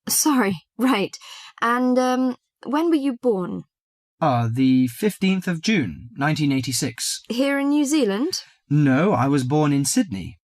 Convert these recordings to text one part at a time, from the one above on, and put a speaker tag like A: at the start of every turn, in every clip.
A: Sorry, right. And, when were you born?
B: The 15th of June, 1986.
A: Here in New Zealand?
B: No, I was born in Sydney.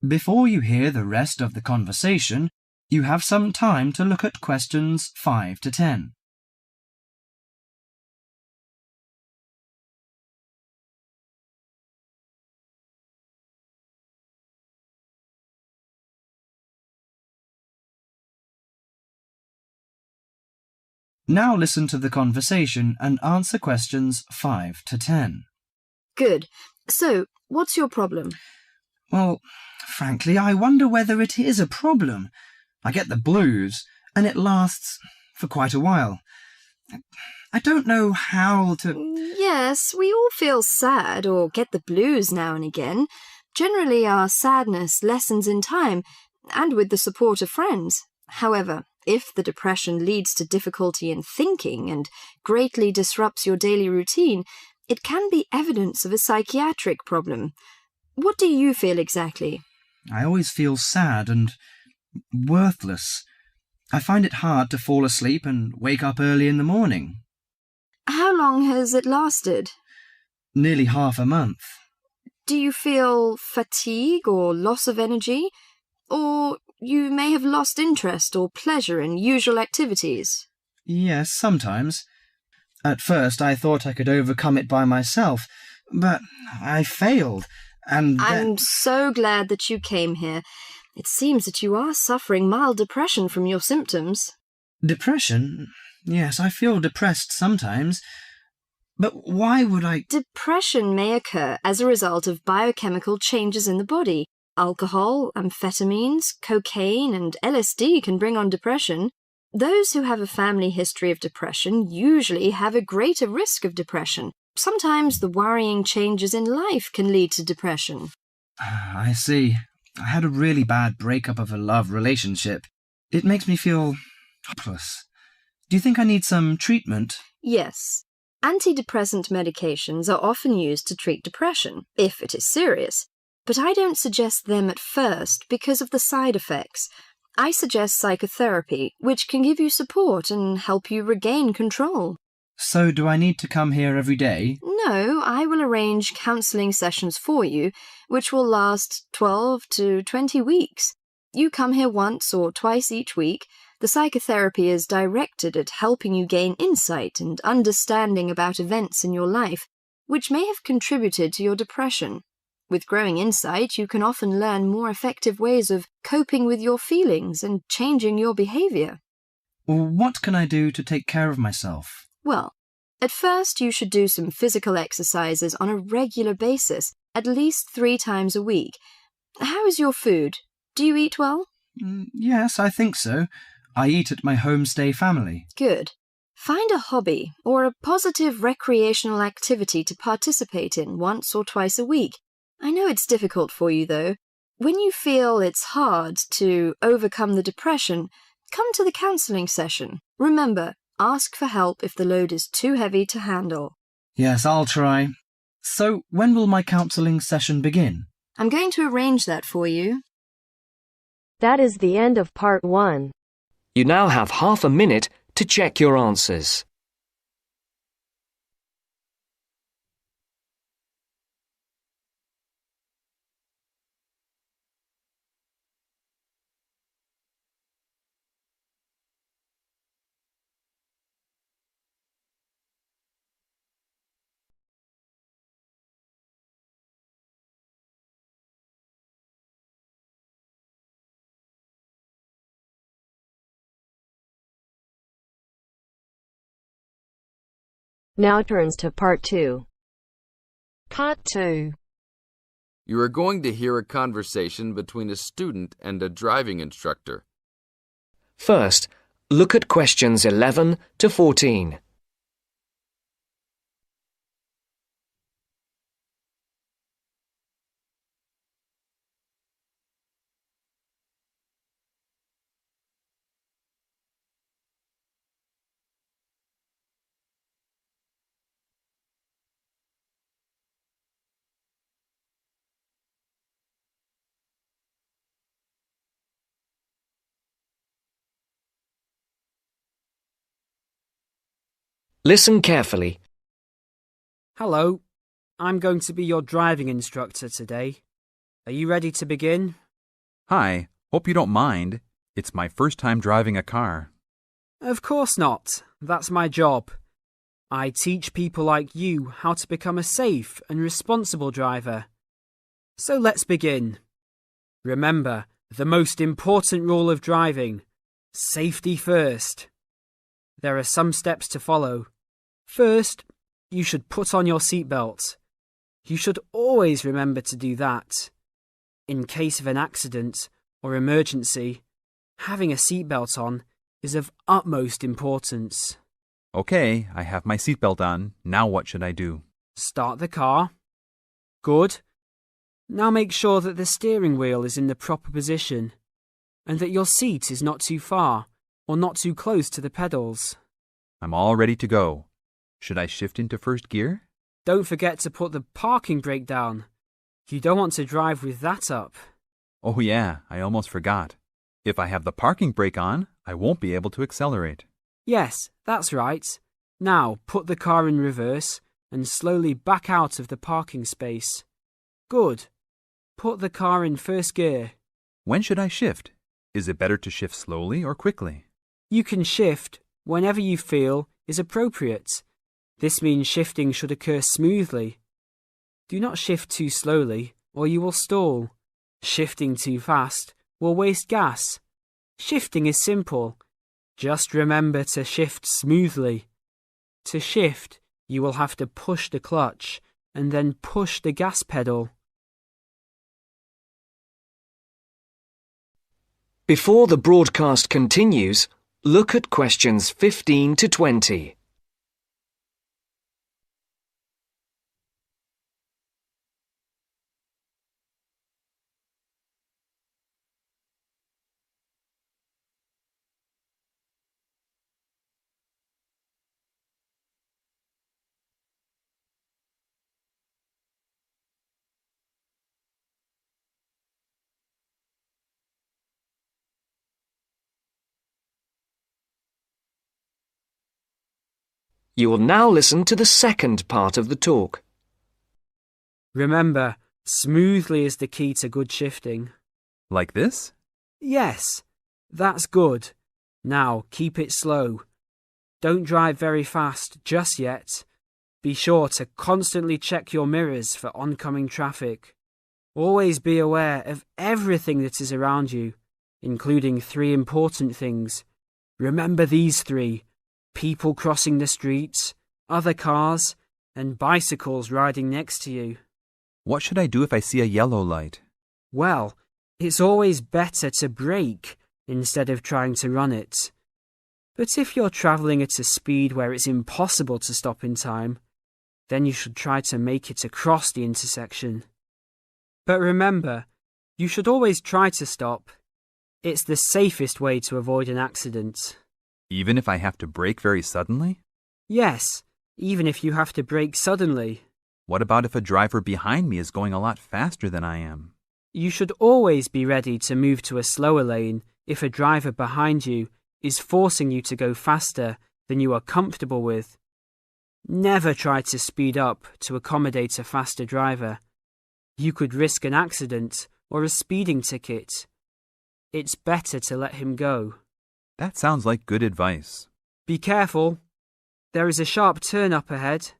B: Before you hear the rest of the conversation, you have some time to look at questions 5 to 10. Now listen to the conversation and answer questions 5 to 10.
A: Good. So, what's your problem?
B: Well, frankly, I wonder whether it is a problem. I get the blues, and it lasts for quite a while. I don't know how to...
A: Yes, we all feel sad or get the blues now and again. Generally, our sadness lessens in time, and with the support of friends. However, if the depression leads to difficulty in thinking and greatly disrupts your daily routine, it can be evidence of a psychiatric problem. What do you feel exactly?
B: I always feel sad and worthless. I find it hard to fall asleep and wake up early in the morning.
A: How long has it lasted?
B: Nearly half a month.
A: Do you feel fatigue or loss of energy? Or you may have lost interest or pleasure in usual activities?
B: Yes, sometimes. At first I thought I could overcome it by myself, but I failed, and
A: I'm so glad that you came here. It seems that you are suffering mild depression from your symptoms.
B: Depression? Yes, I feel depressed sometimes. But why would I...
A: Depression may occur as a result of biochemical changes in the body. Alcohol, amphetamines, cocaine, and LSD can bring on depression. Those who have a family history of depression usually have a greater risk of depression. Sometimes the worrying changes in life can lead to depression.
B: I see. I had a really bad breakup of a love relationship. It makes me feel hopeless. Do you think I need some treatment?
A: Yes. Antidepressant medications are often used to treat depression, if it is serious. But I don't suggest them at first because of the side effects. I suggest psychotherapy, which can give you support and help you regain control.
B: So do I need to come here every day?
A: No, I will arrange counselling sessions for you, which will last 12 to 20 weeks. You come here once or twice each week. The psychotherapy is directed at helping you gain insight and understanding about events in your life, which may have contributed to your depression. With growing insight, you can often learn more effective ways of coping with your feelings and changing your behaviour.
B: What can I do to take care of myself?
A: Well, at first you should do some physical exercises on a regular basis, at least 3 times a week. How is your food? Do you eat well?
B: Yes, I think so. I eat at my homestay family.
A: Good. Find a hobby or a positive recreational activity to participate in once or twice a week. I know it's difficult for you, though. When you feel it's hard to overcome the depression, come to the counselling session. Remember, ask for help if the load is too heavy to handle.
B: Yes, I'll try. So, when will my counselling session begin?
A: I'm going to arrange that for you.
C: That is the end of part 1.
D: You now have half a minute to check your answers.
C: Now turns to part 2. Part 2.
E: You are going to hear a conversation between a student and a driving instructor.
D: First, look at questions 11 to 14. Listen carefully.
F: Hello, I'm going to be your driving instructor today. Are you ready to begin?
G: Hi, hope you don't mind. It's my first time driving a car.
F: Of course not. That's my job. I teach people like you how to become a safe and responsible driver. So let's begin. Remember, the most important rule of driving: safety first. There are some steps to follow. First, you should put on your seatbelt. You should always remember to do that. In case of an accident or emergency, having a seatbelt on is of utmost importance.
G: Okay, I have my seatbelt on. Now what should I do?
F: Start the car. Good. Now make sure that the steering wheel is in the proper position and that your seat is not too far or not too close to the pedals.
G: I'm all ready to go. Should I shift into first gear?
F: Don't forget to put the parking brake down. You don't want to drive with that up.
G: Oh yeah, I almost forgot. If I have the parking brake on, I won't be able to accelerate.
F: Yes, that's right. Now put the car in reverse and slowly back out of the parking space. Good. Put the car in first gear.
G: When should I shift? Is it better to shift slowly or quickly?
F: You can shift whenever you feel is appropriate. This means shifting should occur smoothly. Do not shift too slowly or you will stall. Shifting too fast will waste gas. Shifting is simple. Just remember to shift smoothly. To shift, you will have to push the clutch and then push the gas pedal.
D: Before the broadcast continues, look at questions 15 to 20. You will now listen to the second part of the talk.
F: Remember, smoothly is the key to good shifting.
G: Like this?
F: Yes, that's good. Now keep it slow. Don't drive very fast just yet. Be sure to constantly check your mirrors for oncoming traffic. Always be aware of everything that is around you, including 3 important things. Remember these 3: people crossing the streets, other cars, and bicycles riding next to you.
G: What should I do if I see a yellow light?
F: Well, it's always better to brake instead of trying to run it. But if you're travelling at a speed where it's impossible to stop in time, then you should try to make it across the intersection. But remember, you should always try to stop. It's the safest way to avoid an accident.
G: Even if I have to brake very suddenly?
F: Yes, even if you have to brake suddenly.
G: What about if a driver behind me is going a lot faster than I am?
F: You should always be ready to move to a slower lane if a driver behind you is forcing you to go faster than you are comfortable with. Never try to speed up to accommodate a faster driver. You could risk an accident or a speeding ticket. It's better to let him go.
G: That sounds like good advice.
F: Be careful. There is a sharp turn up ahead.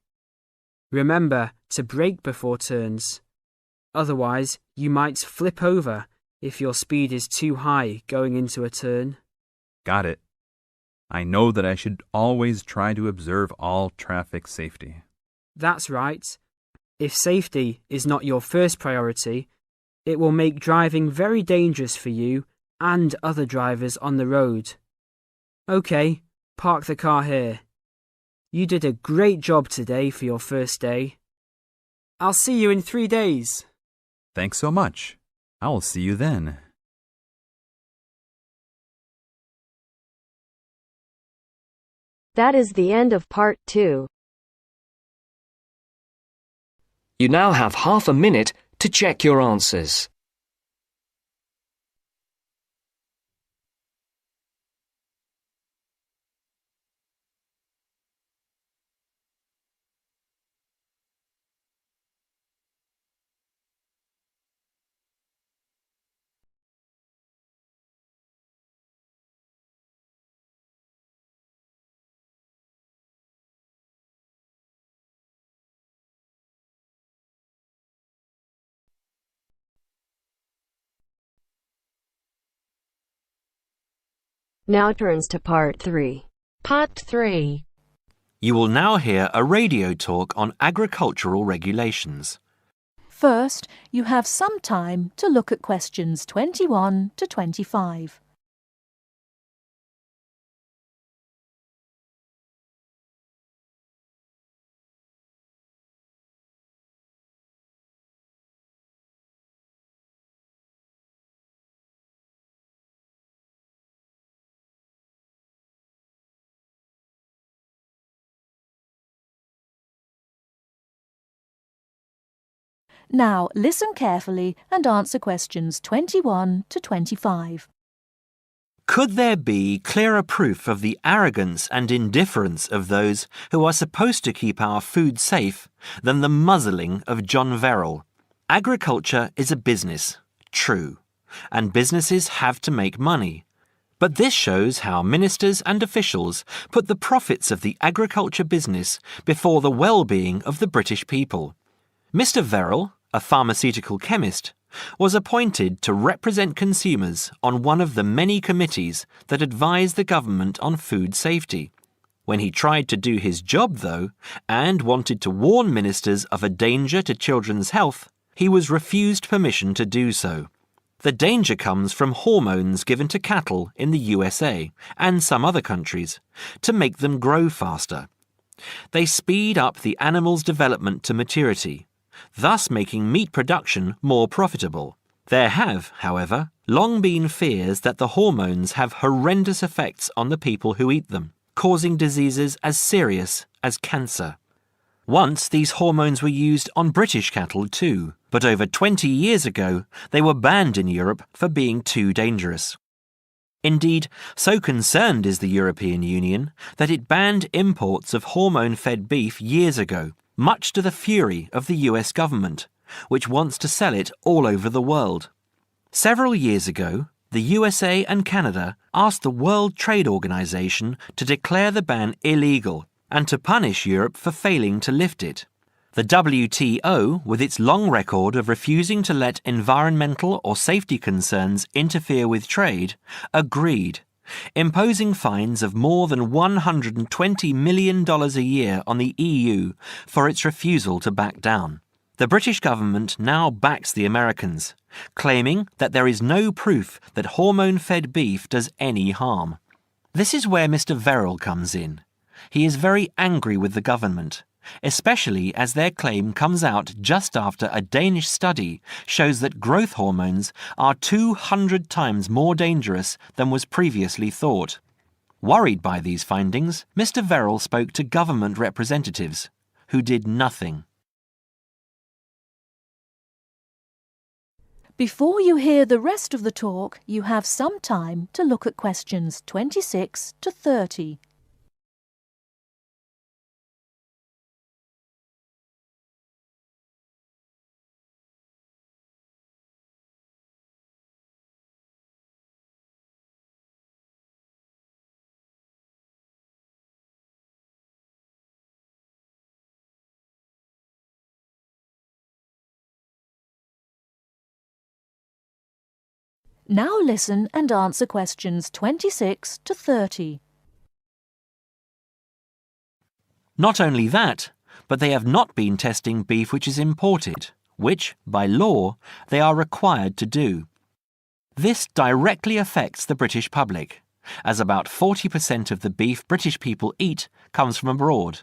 F: Remember to brake before turns. Otherwise, you might flip over if your speed is too high going into a turn.
G: Got it. I know that I should always try to observe all traffic safety.
F: That's right. If safety is not your first priority, it will make driving very dangerous for you and other drivers on the road. Okay, park the car here. You did a great job today for your first day. I'll see you in 3 days.
G: Thanks so much. I will see you then.
C: That is the end of part 2.
D: You now have half a minute to check your answers.
C: Now turns to part 3.
H: Part 3.
I: You will now hear a radio talk on agricultural regulations.
J: First, you have some time to look at questions 21 to 25. Now listen carefully and answer questions 21 to 25.
I: Could there be clearer proof of the arrogance and indifference of those who are supposed to keep our food safe than the muzzling of John Verrill? Agriculture is a business, true, and businesses have to make money. But this shows how ministers and officials put the profits of the agriculture business before the well-being of the British people. Mr. Verrill, a pharmaceutical chemist, was appointed to represent consumers on one of the many committees that advise the government on food safety. When he tried to do his job, though, and wanted to warn ministers of a danger to children's health, he was refused permission to do so. The danger comes from hormones given to cattle in the USA and some other countries to make them grow faster. They speed up the animal's development to maturity, thus making meat production more profitable. There have, however, long been fears that the hormones have horrendous effects on the people who eat them, causing diseases as serious as cancer. Once these hormones were used on British cattle too, but over 20 years ago they were banned in Europe for being too dangerous. Indeed, so concerned is the European Union that it banned imports of hormone-fed beef years ago, much to the fury of the US government, which wants to sell it all over the world. Several years ago, the USA and Canada asked the World Trade Organization to declare the ban illegal and to punish Europe for failing to lift it. The WTO, with its long record of refusing to let environmental or safety concerns interfere with trade, agreed, imposing fines of more than $120 million a year on the EU for its refusal to back down. The British government now backs the Americans, claiming that there is no proof that hormone-fed beef does any harm. This is where Mr. Verrill comes in. He is very angry with the government, especially as their claim comes out just after a Danish study shows that growth hormones are 200 times more dangerous than was previously thought. Worried by these findings, Mr. Verrill spoke to government representatives, who did nothing.
J: Before you hear the rest of the talk, you have some time to look at questions 26 to 30. Now listen and answer questions 26 to 30.
I: Not only that, but they have not been testing beef which is imported, which, by law, they are required to do. This directly affects the British public, as about 40% of the beef British people eat comes from abroad,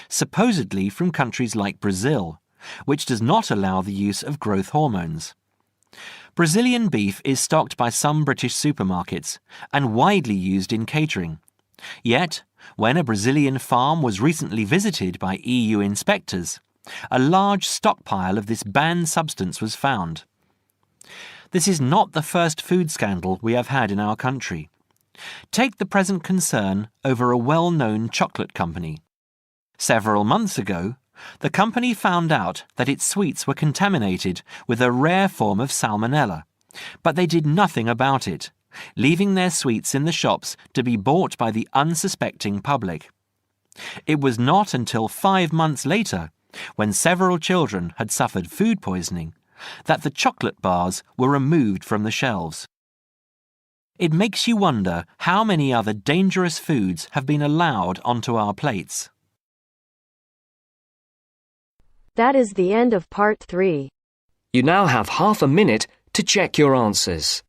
I: supposedly from countries like Brazil, which does not allow the use of growth hormones. Brazilian beef is stocked by some British supermarkets and widely used in catering. Yet, when a Brazilian farm was recently visited by EU inspectors, a large stockpile of this banned substance was found. This is not the first food scandal we have had in our country. Take the present concern over a well-known chocolate company. Several months ago, the company found out that its sweets were contaminated with a rare form of salmonella, but they did nothing about it, leaving their sweets in the shops to be bought by the unsuspecting public. It was not until 5 months later, when several children had suffered food poisoning, that the chocolate bars were removed from the shelves. It makes you wonder how many other dangerous foods have been allowed onto our plates.
C: That is the end of part 3.
D: You now have half a minute to check your answers.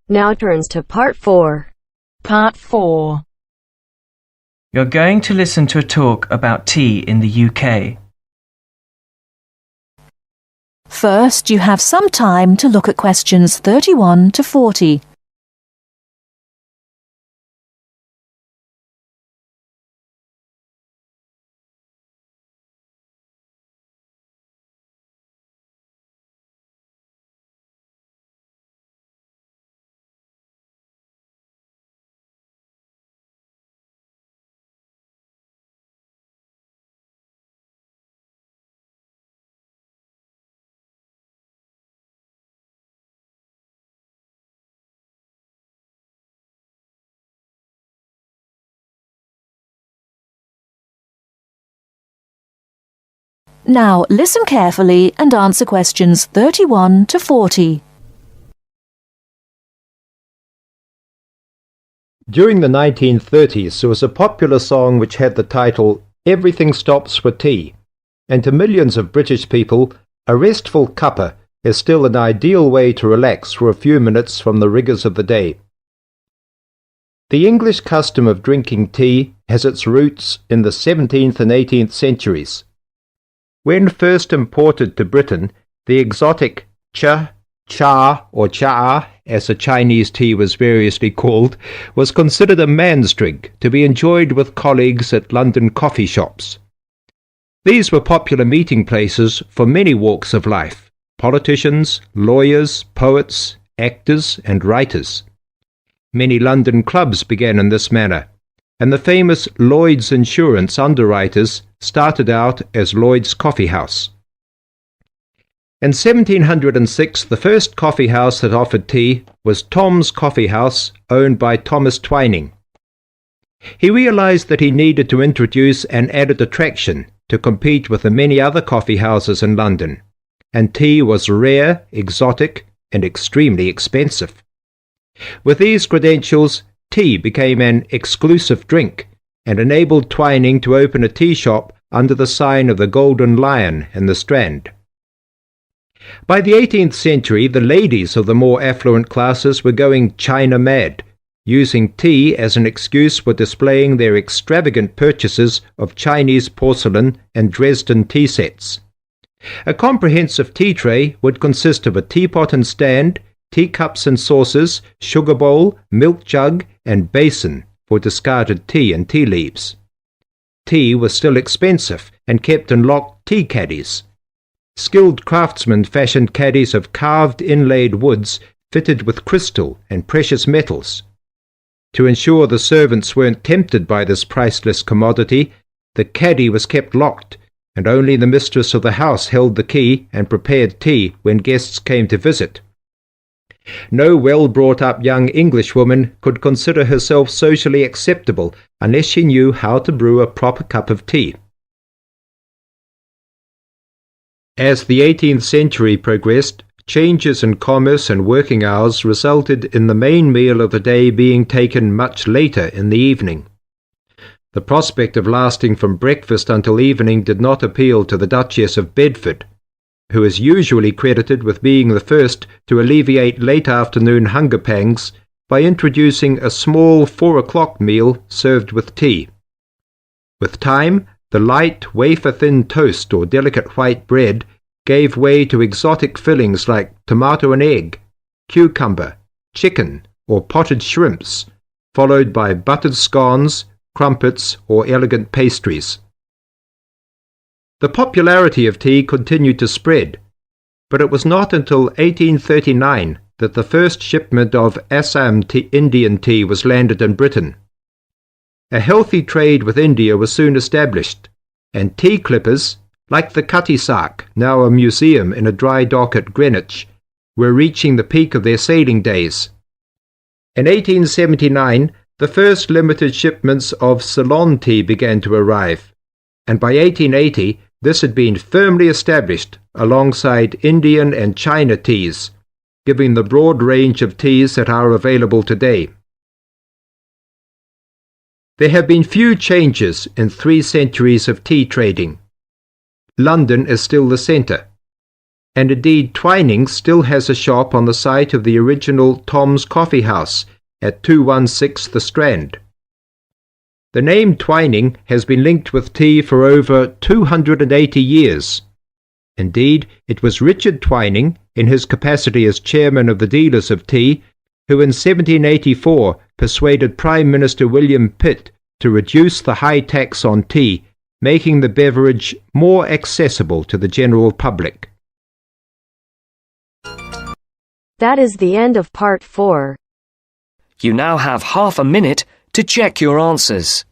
C: Now turns to part 4.
H: Part 4. You're going to listen to a talk about tea in the UK.
J: First, you have some time to look at questions 31 to 40. Now listen carefully and answer questions 31 to 40.
K: During the 1930s, there was a popular song which had the title "Everything Stops for Tea," and to millions of British people, a restful cuppa is still an ideal way to relax for a few minutes from the rigours of the day. The English custom of drinking tea has its roots in the 17th and 18th centuries. When first imported to Britain, the exotic cha, or cha, as the Chinese tea was variously called, was considered a man's drink to be enjoyed with colleagues at London coffee shops. These were popular meeting places for many walks of life: politicians, lawyers, poets, actors, and writers. Many London clubs began in this manner, and the famous Lloyd's Insurance underwriters started out as Lloyd's Coffee House. In 1706, the first coffee house that offered tea was Tom's Coffee House, owned by Thomas Twining. He realized that he needed to introduce an added attraction to compete with the many other coffee houses in London, and tea was rare, exotic, and extremely expensive. With these credentials, tea became an exclusive drink and enabled Twining to open a tea shop under the sign of the Golden Lion in the Strand. By the 18th century, the ladies of the more affluent classes were going China mad, using tea as an excuse for displaying their extravagant purchases of Chinese porcelain and Dresden tea sets. A comprehensive tea tray would consist of a teapot and stand, teacups and saucers, sugar bowl, milk jug, and basin for discarded tea and tea leaves. Tea was still expensive and kept in locked tea caddies. Skilled craftsmen fashioned caddies of carved inlaid woods fitted with crystal and precious metals. To ensure the servants weren't tempted by this priceless commodity, the caddy was kept locked, and only the mistress of the house held the key and prepared tea when guests came to visit. No well-brought-up young Englishwoman could consider herself socially acceptable unless she knew how to brew a proper cup of tea. As the 18th century progressed, changes in commerce and working hours resulted in the main meal of the day being taken much later in the evening. The prospect of lasting from breakfast until evening did not appeal to the Duchess of Bedford, who is usually credited with being the first to alleviate late afternoon hunger pangs by introducing a small 4 o'clock meal served with tea. With time, the light, wafer-thin toast or delicate white bread gave way to exotic fillings like tomato and egg, cucumber, chicken, or potted shrimps, followed by buttered scones, crumpets, or elegant pastries. The popularity of tea continued to spread, but it was not until 1839 that the first shipment of Assam Indian tea was landed in Britain. A healthy trade with India was soon established, and tea clippers, like the Cutty Sark, now a museum in a dry dock at Greenwich, were reaching the peak of their sailing days. In 1879, the first limited shipments of Ceylon tea began to arrive, and by 1880 this had been firmly established alongside Indian and China teas, giving the broad range of teas that are available today. There have been few changes in 3 centuries of tea trading. London is still the centre, and indeed Twinings still has a shop on the site of the original Tom's Coffee House at 216 The Strand. The name Twining has been linked with tea for over 280 years. Indeed, it was Richard Twining, in his capacity as chairman of the Dealers of Tea, who in 1784 persuaded Prime Minister William Pitt to reduce the high tax on tea, making the beverage more accessible to the general public.
C: That is the end of part 4.
D: You now have half a minute to check your answers.